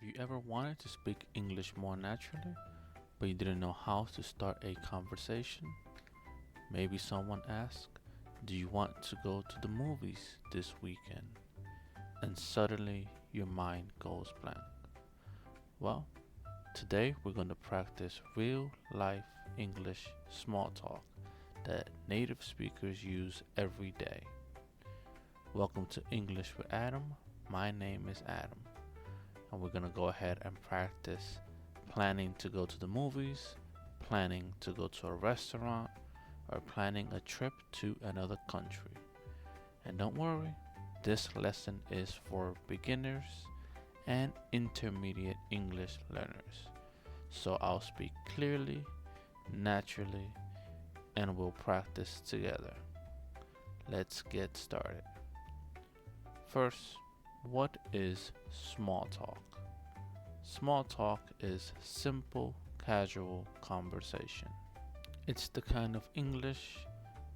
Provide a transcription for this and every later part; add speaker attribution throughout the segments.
Speaker 1: Have you ever wanted to speak English more naturally, but you didn't know how to start a conversation? Maybe someone asked, "Do you want to go to the movies this weekend?" And suddenly your mind goes blank. Well, today we're going to practice real life English small talk that native speakers use every day. Welcome to English with Adam. My name is Adam, and we're going to go ahead and practice planning to go to the movies, planning to go to a restaurant, or planning a trip to another country. And don't worry, this lesson is for beginners and intermediate English learners. So I'll speak clearly, naturally, and we'll practice together. Let's get started. First, what is small talk? Small talk is simple, casual conversation. It's the kind of English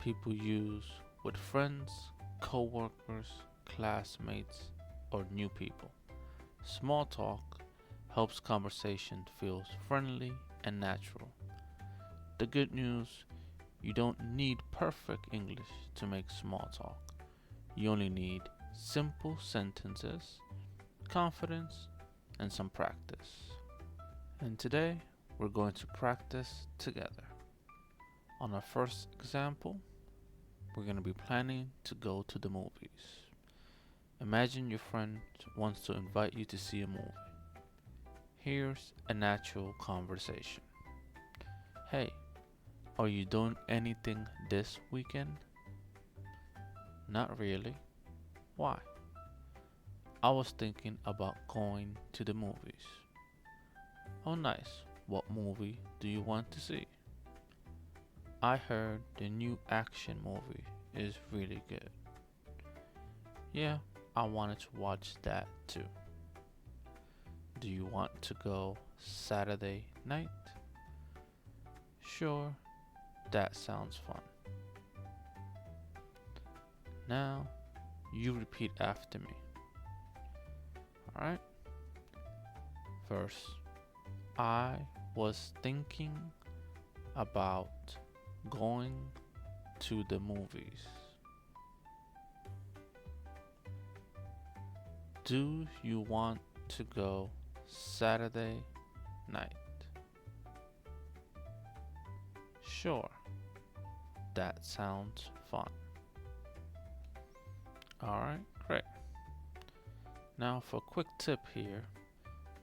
Speaker 1: people use with friends, co-workers, classmates, or new people. Small talk helps conversation feel friendly and natural. The good news, you don't need perfect English to make small talk. You only need simple sentences, confidence, and some practice. And today, we're going to practice together. On our first example, we're going to be planning to go to the movies. Imagine your friend wants to invite you to see a movie. Here's a natural conversation. Hey, are you doing anything this weekend? Not really. Why? I was thinking about going to the movies. Oh, nice. What movie do you want to see? I heard the new action movie is really good. Yeah, I wanted to watch that too. Do you want to go Saturday night? Sure, that sounds fun. Now, you repeat after me. Alright? First, I was thinking about going to the movies. Do you want to go Saturday night? Sure, that sounds fun. Alright, great. Now for a quick tip here,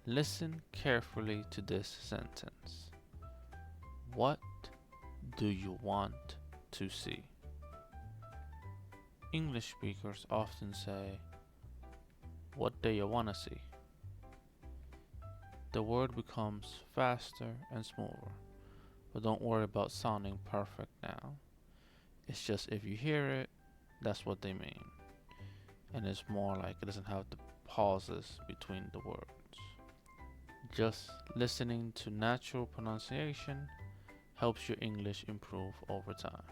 Speaker 1: listen carefully to this sentence. What do you want to see? English speakers often say, "What do you want to see?" The word becomes faster and smoother, but don't worry about sounding perfect now. It's just if you hear it, that's what they mean. And it's more like it doesn't have the pauses between the words. Just listening to natural pronunciation helps your English improve over time.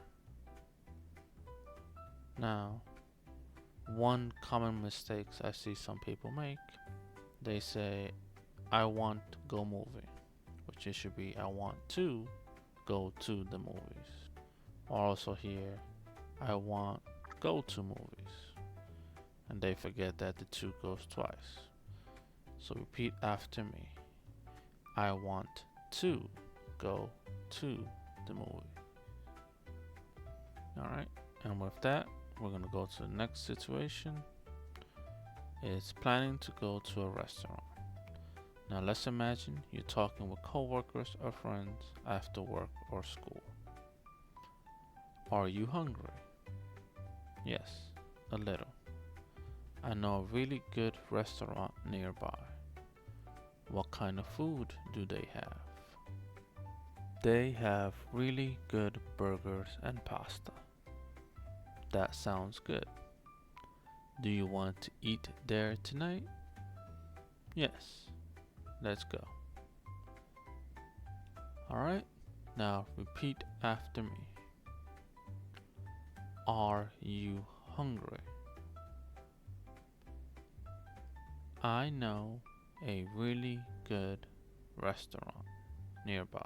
Speaker 1: Now, one common mistake I see some people make, they say, "I want to go movie," which it should be, "I want to go to the movies." Or also here, "I want go to movies," and they forget that the two goes twice. So repeat after me. I want to go to the movie. Alright, and with that, we're going to go to the next situation. It's planning to go to a restaurant. Now let's imagine you're talking with coworkers or friends after work or school. Are you hungry? Yes, a little. I know a really good restaurant nearby. What kind of food do they have? They have really good burgers and pasta. That sounds good. Do you want to eat there tonight? Yes, let's go. Alright, now repeat after me. Are you hungry? I know a really good restaurant nearby?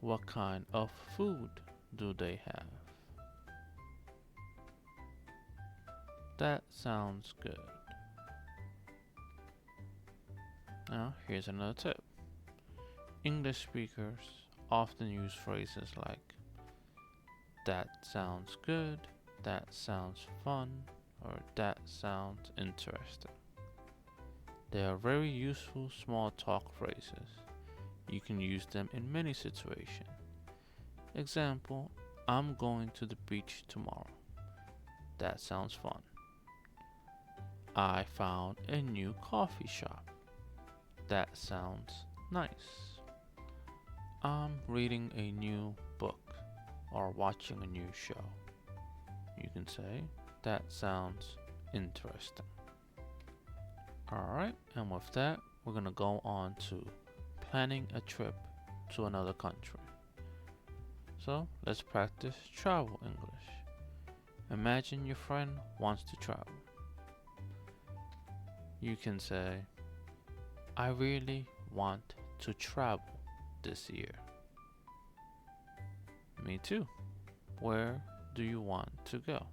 Speaker 1: What kind of food do they have? That sounds good. Now, here's another tip. English speakers often use phrases like, that sounds good, that sounds fun, or that sounds interesting. They are very useful small talk phrases. You can use them in many situations. Example, I'm going to the beach tomorrow. That sounds fun. I found a new coffee shop. That sounds nice. I'm reading a new book or watching a new show. You can say, that sounds interesting. Alright, and with that, we're going to go on to planning a trip to another country. So, let's practice travel English. Imagine your friend wants to travel. You can say, I really want to travel this year. Me too. Where do you want to go?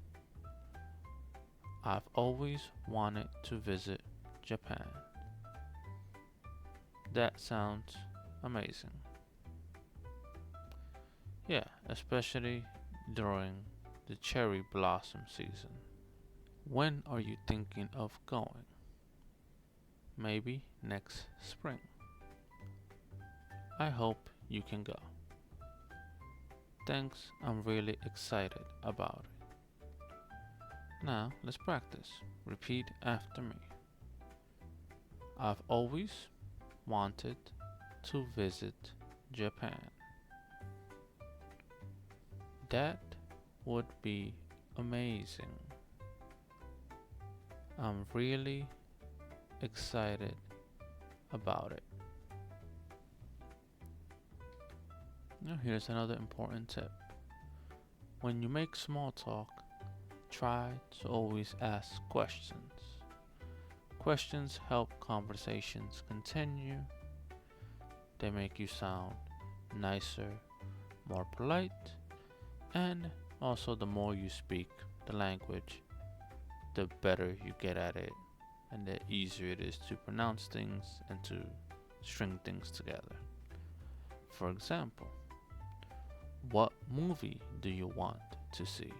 Speaker 1: I've always wanted to visit Japan. That sounds amazing. Yeah, especially during the cherry blossom season. When are you thinking of going? Maybe next spring. I hope you can go. Thanks, I'm really excited about it. Now, let's practice. Repeat after me. I've always wanted to visit Japan. That would be amazing. I'm really excited about it. Now, here's another important tip. When you make small talk, try to always ask questions. Questions help conversations continue. They make you sound nicer, more polite, and also the more you speak the language, the better you get at it, and the easier it is to pronounce things and to string things together. For example, what movie do you want to see?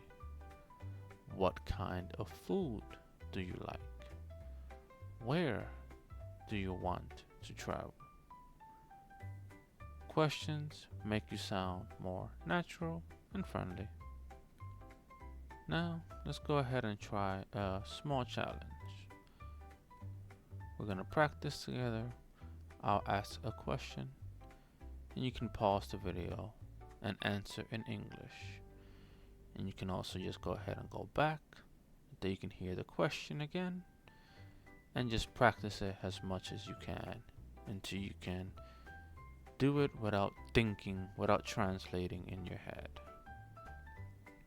Speaker 1: What kind of food do you like? Where do you want to travel? Questions make you sound more natural and friendly. Now, let's go ahead and try a small challenge. We're going to practice together. I'll ask a question, and you can pause the video and answer in English. And you can also just go ahead and go back, so you can hear the question again, and just practice it as much as you can until you can do it without thinking, without translating in your head.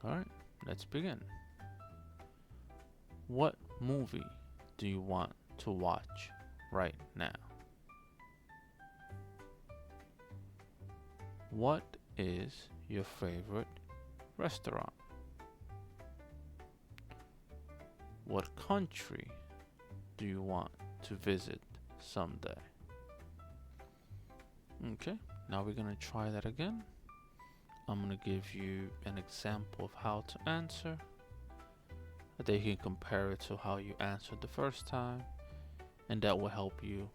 Speaker 1: Alright, let's begin. What movie do you want to watch right now? What is your favorite restaurant? What country do you want to visit someday? Okay, now we're gonna try that again. I'm gonna give you an example of how to answer. That you can compare it to how you answered the first time, and that will help you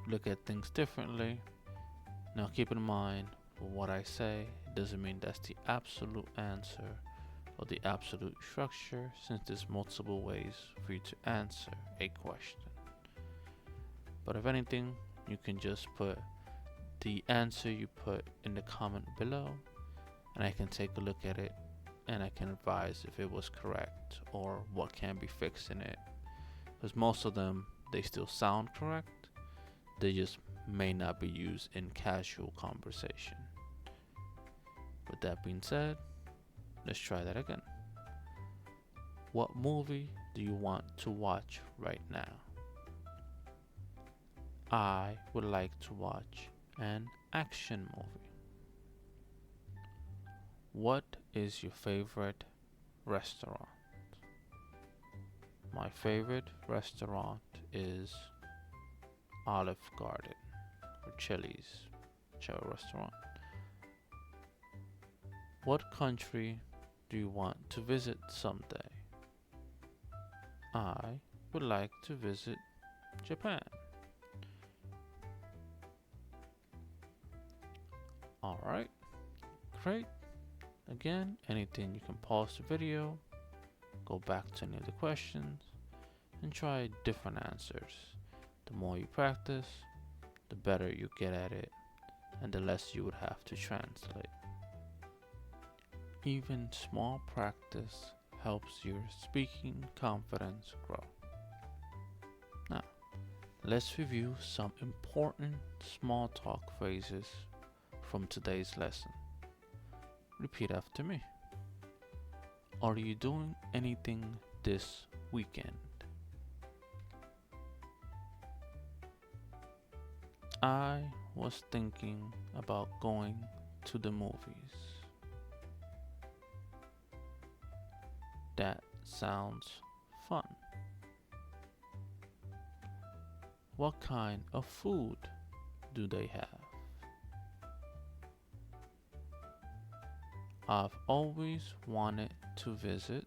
Speaker 1: look at things differently. Now keep in mind, what I say doesn't mean that's the absolute answer or the absolute structure, since there's multiple ways for you to answer a question. But if anything, you can just put the answer you put in the comment below, and I can take a look at it and I can advise if it was correct or what can be fixed in it. Because most of them, they still sound correct, they just may not be used in casual conversation. With that being said, let's try that again. What movie do you want to watch right now? I would like to watch an action movie. What is your favorite restaurant? My favorite restaurant is Olive Garden or Chili's restaurant. What country do you want to visit someday? I would like to visit Japan. Alright, great. Again, anything you can pause the video, go back to any of the questions, and try different answers. The more you practice, the better you get at it, and the less you would have to translate. Even small practice helps your speaking confidence grow. Now, let's review some important small talk phrases from today's lesson. Repeat after me. Are you doing anything this weekend? I was thinking about going to the movies. That sounds fun. What kind of food do they have? I've always wanted to visit.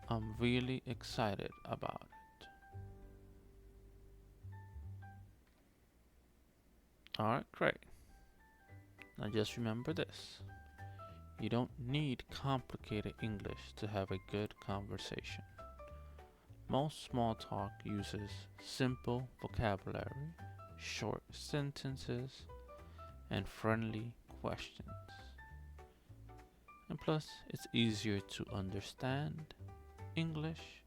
Speaker 1: I'm really excited about it. Alright, great. Now just remember this. You don't need complicated English to have a good conversation. Most small talk uses simple vocabulary, short sentences, and friendly questions. And plus, it's easier to understand English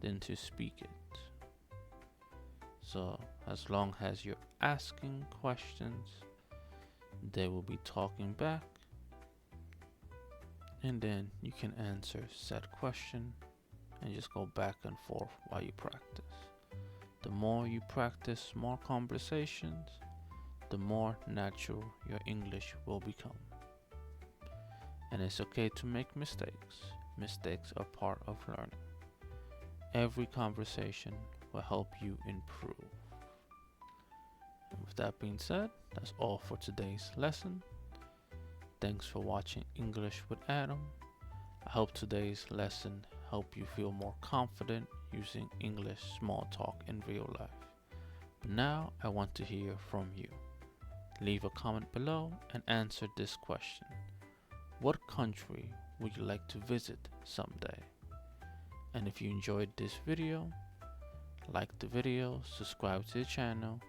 Speaker 1: than to speak it. So, as long as you're asking questions, they will be talking back, and then you can answer said question and just go back and forth while you practice. The more you practice small conversations, the more natural your English will become. And it's okay to make mistakes. Mistakes are part of learning. Every conversation will help you improve. And with that being said, that's all for today's lesson. Thanks for watching English with Adam. I hope today's lesson helped you feel more confident using English small talk in real life. But now I want to hear from you. Leave a comment below and answer this question. What country would you like to visit someday? And if you enjoyed this video, like the video, subscribe to the channel,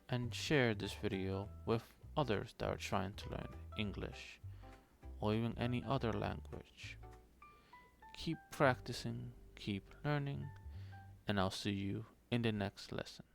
Speaker 1: and share this video with others that are trying to learn English or even any other language. Keep practicing, keep learning, and I'll see you in the next lesson.